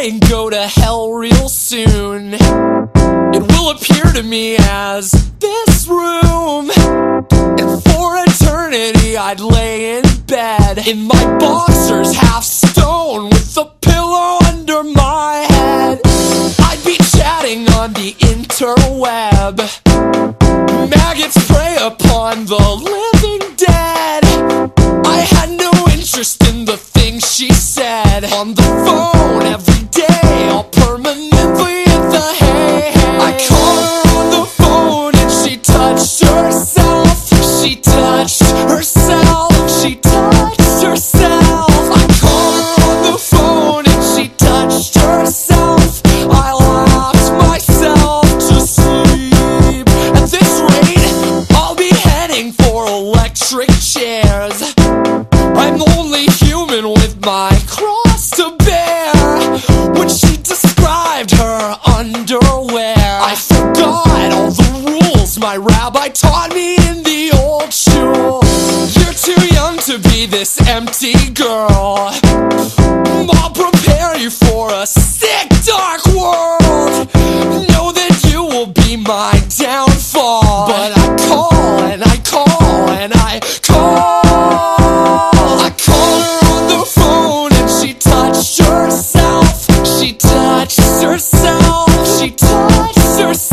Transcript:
die and go to hell real soon. It will appear to me as this room, and for eternity I'd lay in bed in my boxers, half stone, with a pillow under my head. I'd be chatting on the interweb. Maggots prey upon the living dead. I had no interest in the things she said on the phone every day, all permanently in the hay. I called her on the phone and she touched herself. She touched herself. She touched herself. I called her on the phone and she touched herself. I laughed myself to sleep. At this rate, I'll be heading for electric chairs. I'm only human with my cross to bear. When she described her underwear, I forgot all the rules my rabbi taught me in the old shul. You're too young to be this empty girl. I'll prepare you for a sick, dark world. Know that you will be my downfall. But I call and I call and I call. I called her on the phone and she touched herself. She touched herself. She touched herself.